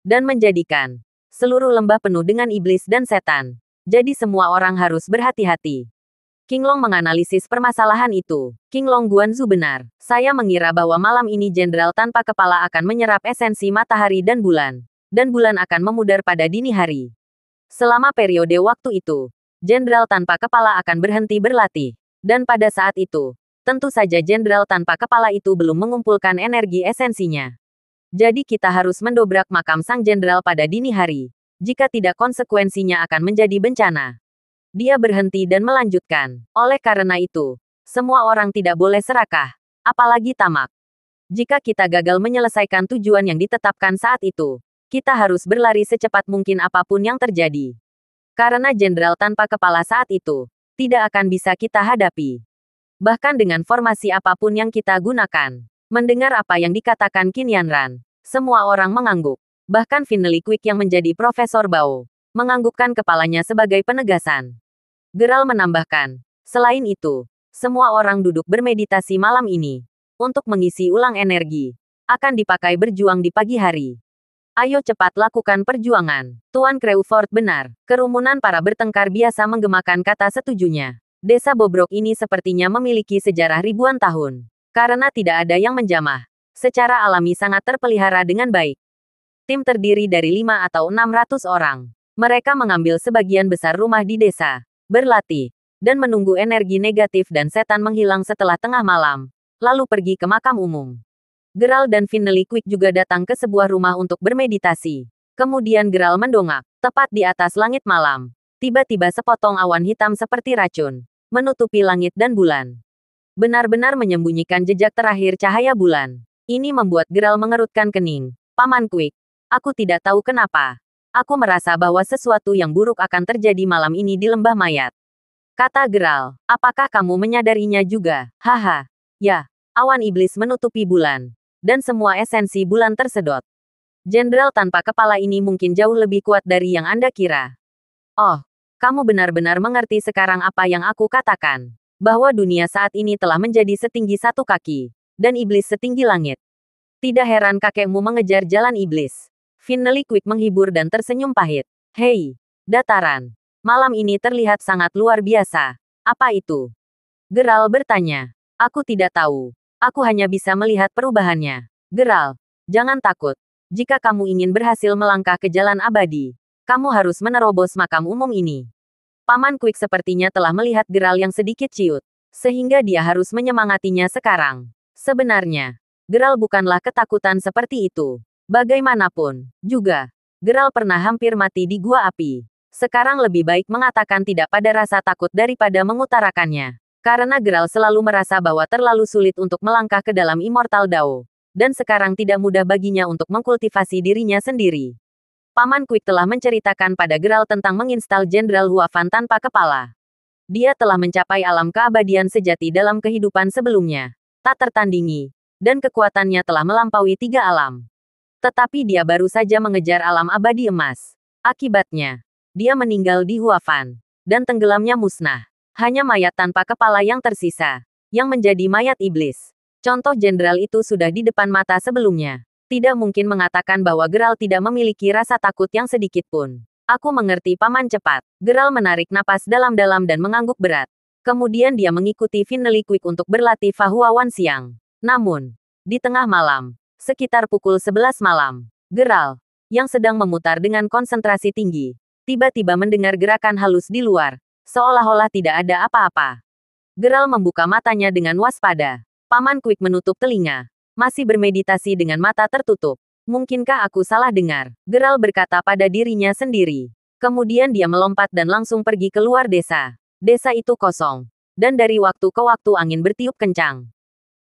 dan menjadikan seluruh lembah penuh dengan iblis dan setan. Jadi semua orang harus berhati-hati. King Long menganalisis permasalahan itu. King Long Guanzu benar. Saya mengira bahwa malam ini jenderal tanpa kepala akan menyerap esensi matahari dan bulan akan memudar pada dini hari. Selama periode waktu itu, jenderal tanpa kepala akan berhenti berlatih. Dan pada saat itu, tentu saja jenderal tanpa kepala itu belum mengumpulkan energi esensinya. Jadi kita harus mendobrak makam sang jenderal pada dini hari. Jika tidak konsekuensinya akan menjadi bencana. Dia berhenti dan melanjutkan. Oleh karena itu, semua orang tidak boleh serakah, apalagi tamak. Jika kita gagal menyelesaikan tujuan yang ditetapkan saat itu, kita harus berlari secepat mungkin apapun yang terjadi. Karena jenderal tanpa kepala saat itu, tidak akan bisa kita hadapi. Bahkan dengan formasi apapun yang kita gunakan. Mendengar apa yang dikatakan Qin Yanran, semua orang mengangguk. Bahkan Finley Quick yang menjadi Profesor Bao, menganggukkan kepalanya sebagai penegasan. Geral menambahkan, selain itu, semua orang duduk bermeditasi malam ini. Untuk mengisi ulang energi, akan dipakai berjuang di pagi hari. Ayo cepat lakukan perjuangan. Tuan Crawford benar. Kerumunan para bertengkar biasa menggemakan kata setujunya. Desa bobrok ini sepertinya memiliki sejarah ribuan tahun. Karena tidak ada yang menjamah. Secara alami sangat terpelihara dengan baik. Tim terdiri dari 5 atau 600 orang. Mereka mengambil sebagian besar rumah di desa, berlatih, dan menunggu energi negatif dan setan menghilang setelah tengah malam, lalu pergi ke makam umum. Geral dan Finley Quick juga datang ke sebuah rumah untuk bermeditasi. Kemudian Geral mendongak, tepat di atas langit malam. Tiba-tiba sepotong awan hitam seperti racun, menutupi langit dan bulan. Benar-benar menyembunyikan jejak terakhir cahaya bulan. Ini membuat Geralt mengerutkan kening. Paman Quick, aku tidak tahu kenapa. Aku merasa bahwa sesuatu yang buruk akan terjadi malam ini di lembah mayat. Kata Geralt, apakah kamu menyadarinya juga? Haha. Ya, awan iblis menutupi bulan. Dan semua esensi bulan tersedot. Jenderal tanpa kepala ini mungkin jauh lebih kuat dari yang Anda kira. Oh, kamu benar-benar mengerti sekarang apa yang aku katakan. Bahwa dunia saat ini telah menjadi setinggi 1 kaki. Dan iblis setinggi langit. Tidak heran kakekmu mengejar jalan iblis. Finally Quick menghibur dan tersenyum pahit. Hei, dataran. Malam ini terlihat sangat luar biasa. Apa itu? Geralt bertanya. Aku tidak tahu. Aku hanya bisa melihat perubahannya. Geralt, jangan takut. Jika kamu ingin berhasil melangkah ke jalan abadi, kamu harus menerobos makam umum ini. Paman Quick sepertinya telah melihat Geralt yang sedikit ciut, sehingga dia harus menyemangatinya sekarang. Sebenarnya, Geralt bukanlah ketakutan seperti itu. Bagaimanapun, juga, Geralt pernah hampir mati di gua api. Sekarang lebih baik mengatakan tidak pada rasa takut daripada mengutarakannya. Karena Geralt selalu merasa bahwa terlalu sulit untuk melangkah ke dalam Immortal Dao. Dan sekarang tidak mudah baginya untuk mengkultivasi dirinya sendiri. Paman Quick telah menceritakan pada Geralt tentang menginstal Jenderal Huafan tanpa kepala. Dia telah mencapai alam keabadian sejati dalam kehidupan sebelumnya. Tak tertandingi. Dan kekuatannya telah melampaui 3 alam. Tetapi dia baru saja mengejar alam abadi emas. Akibatnya, dia meninggal di Huafan. Dan tenggelamnya musnah. Hanya mayat tanpa kepala yang tersisa. Yang menjadi mayat iblis. Contoh jenderal itu sudah di depan mata sebelumnya. Tidak mungkin mengatakan bahwa Geralt tidak memiliki rasa takut yang sedikit pun. Aku mengerti paman cepat. Geralt menarik napas dalam-dalam dan mengangguk berat. Kemudian dia mengikuti Finally Quick untuk berlatih Fahuawan siang. Namun, di tengah malam, sekitar pukul 11 malam, Geralt, yang sedang memutar dengan konsentrasi tinggi, tiba-tiba mendengar gerakan halus di luar, seolah-olah tidak ada apa-apa. Geralt membuka matanya dengan waspada. Paman Quick menutup telinga. Masih bermeditasi dengan mata tertutup. Mungkinkah aku salah dengar? Geralt berkata pada dirinya sendiri. Kemudian dia melompat dan langsung pergi keluar desa. Desa itu kosong. Dan dari waktu ke waktu angin bertiup kencang.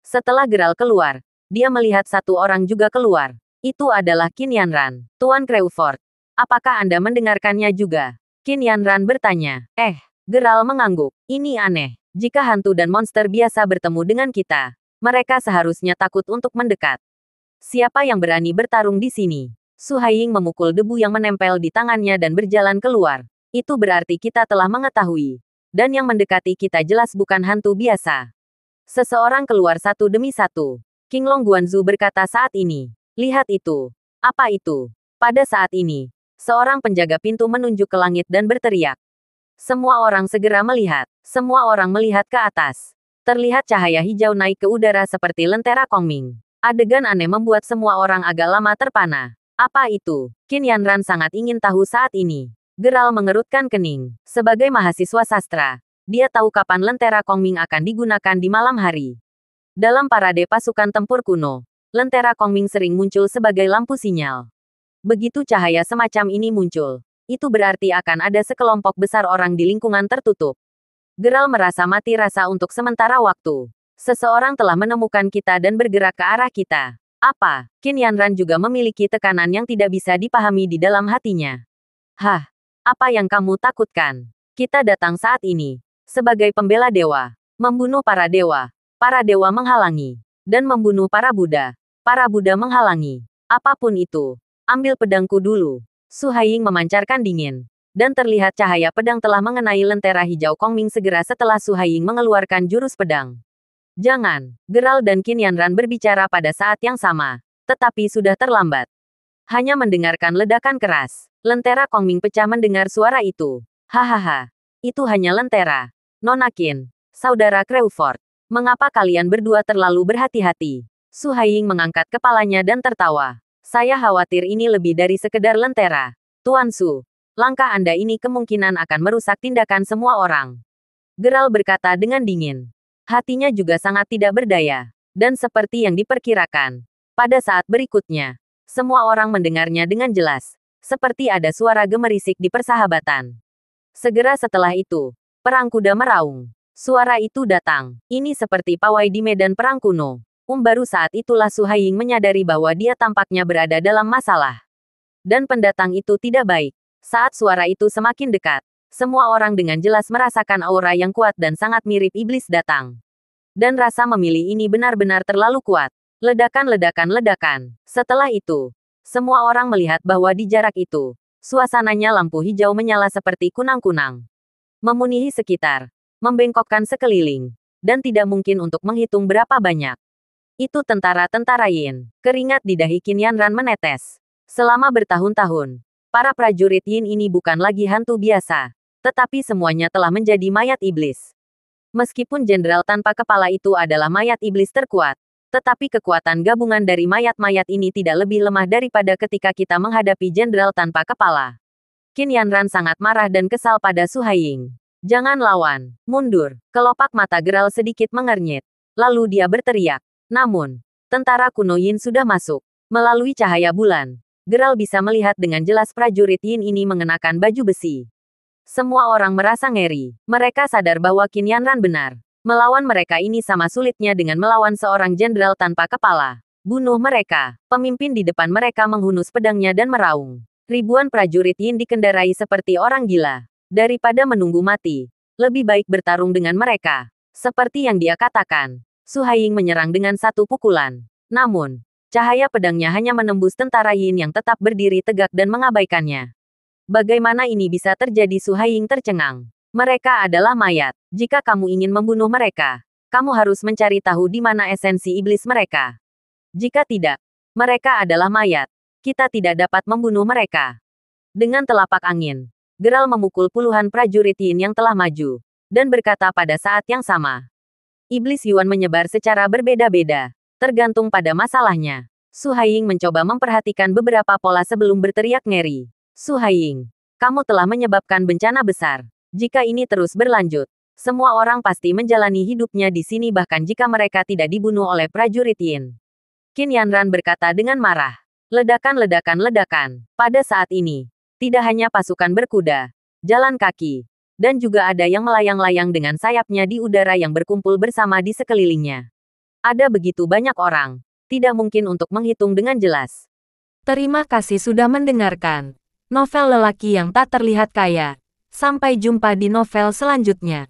Setelah Geralt keluar, dia melihat satu orang juga keluar. Itu adalah Qin Yanran, Tuan Crawford. Apakah Anda mendengarkannya juga? Qin Yanran bertanya. Geralt mengangguk. Ini aneh. Jika hantu dan monster biasa bertemu dengan kita, mereka seharusnya takut untuk mendekat. Siapa yang berani bertarung di sini? Su Haiying memukul debu yang menempel di tangannya dan berjalan keluar. Itu berarti kita telah mengetahui. Dan yang mendekati kita jelas bukan hantu biasa. Seseorang keluar satu demi satu. King Long Guanzu berkata saat ini. Lihat itu. Apa itu? Pada saat ini, seorang penjaga pintu menunjuk ke langit dan berteriak. Semua orang segera melihat. Semua orang melihat ke atas. Terlihat cahaya hijau naik ke udara seperti lentera Kongming. Adegan aneh membuat semua orang agak lama terpana. Apa itu? Qin Yanran sangat ingin tahu saat ini. Geralt mengerutkan kening. Sebagai mahasiswa sastra, dia tahu kapan lentera Kongming akan digunakan di malam hari. Dalam parade pasukan tempur kuno, lentera Kongming sering muncul sebagai lampu sinyal. Begitu cahaya semacam ini muncul, itu berarti akan ada sekelompok besar orang di lingkungan tertutup. Geralt merasa mati rasa untuk sementara waktu. Seseorang telah menemukan kita dan bergerak ke arah kita. Apa? Qin Yanran juga memiliki tekanan yang tidak bisa dipahami di dalam hatinya. Hah? Apa yang kamu takutkan? Kita datang saat ini. Sebagai pembela dewa. Membunuh para dewa. Para dewa menghalangi. Dan membunuh para Buddha. Para Buddha menghalangi. Apapun itu. Ambil pedangku dulu. Su Haiying memancarkan dingin. Dan terlihat cahaya pedang telah mengenai lentera hijau Kongming segera setelah Su Haiying mengeluarkan jurus pedang. Jangan, Geralt dan Qin Yanran berbicara pada saat yang sama. Tetapi sudah terlambat. Hanya mendengarkan ledakan keras. Lentera Kongming pecah mendengar suara itu. Hahaha. Itu hanya lentera. Nona Qin, saudara Crawford. Mengapa kalian berdua terlalu berhati-hati? Su Haiying mengangkat kepalanya dan tertawa. Saya khawatir ini lebih dari sekedar lentera. Tuan Su. Langkah Anda ini kemungkinan akan merusak tindakan semua orang. Geralt berkata dengan dingin. Hatinya juga sangat tidak berdaya. Dan seperti yang diperkirakan, pada saat berikutnya, semua orang mendengarnya dengan jelas. Seperti ada suara gemerisik di persahabatan. Segera setelah itu, perang kuda meraung. Suara itu datang. Ini seperti pawai di medan perang kuno. Baru saat itulah Su Haiying menyadari bahwa dia tampaknya berada dalam masalah. Dan pendatang itu tidak baik. Saat suara itu semakin dekat, semua orang dengan jelas merasakan aura yang kuat dan sangat mirip iblis datang. Dan rasa memilih ini benar-benar terlalu kuat. Ledakan. Setelah itu, semua orang melihat bahwa di jarak itu, suasananya lampu hijau menyala seperti kunang-kunang. Memenuhi sekitar, membengkokkan sekeliling, dan tidak mungkin untuk menghitung berapa banyak. Itu tentara-tentara Yin. Keringat di dahi Qin Yanran menetes. Selama bertahun-tahun, para prajurit Yin ini bukan lagi hantu biasa, tetapi semuanya telah menjadi mayat iblis. Meskipun jenderal tanpa kepala itu adalah mayat iblis terkuat, tetapi kekuatan gabungan dari mayat-mayat ini tidak lebih lemah daripada ketika kita menghadapi jenderal tanpa kepala. Qin Yanran sangat marah dan kesal pada Su Haiying. Jangan lawan, mundur. Kelopak mata Geralt sedikit mengernyit. Lalu dia berteriak. Namun, tentara kuno Yin sudah masuk. Melalui cahaya bulan, Geralt bisa melihat dengan jelas prajurit Yin ini mengenakan baju besi. Semua orang merasa ngeri. Mereka sadar bahwa Qin Yanran benar. Melawan mereka ini sama sulitnya dengan melawan seorang jenderal tanpa kepala. Bunuh mereka. Pemimpin di depan mereka menghunus pedangnya dan meraung. Ribuan prajurit Yin dikendarai seperti orang gila. Daripada menunggu mati, lebih baik bertarung dengan mereka. Seperti yang dia katakan, Su Haiying menyerang dengan satu pukulan. Namun, cahaya pedangnya hanya menembus tentara Yin yang tetap berdiri tegak dan mengabaikannya. Bagaimana ini bisa terjadi? Su Haiying tercengang. Mereka adalah mayat. Jika kamu ingin membunuh mereka, kamu harus mencari tahu di mana esensi iblis mereka. Jika tidak, mereka adalah mayat. Kita tidak dapat membunuh mereka. Dengan telapak angin, Geralt memukul puluhan prajurit Yin yang telah maju, dan berkata pada saat yang sama. Iblis Yuan menyebar secara berbeda-beda, tergantung pada masalahnya. Su Haiying mencoba memperhatikan beberapa pola sebelum berteriak ngeri. Su Haiying, kamu telah menyebabkan bencana besar. Jika ini terus berlanjut, semua orang pasti menjalani hidupnya di sini bahkan jika mereka tidak dibunuh oleh prajurit Yin. Qin Yanran berkata dengan marah. Ledakan. Pada saat ini, tidak hanya pasukan berkuda, jalan kaki, dan juga ada yang melayang-layang dengan sayapnya di udara yang berkumpul bersama di sekelilingnya. Ada begitu banyak orang, tidak mungkin untuk menghitung dengan jelas. Terima kasih sudah mendengarkan novel lelaki yang tak terlihat kaya. Sampai jumpa di novel selanjutnya.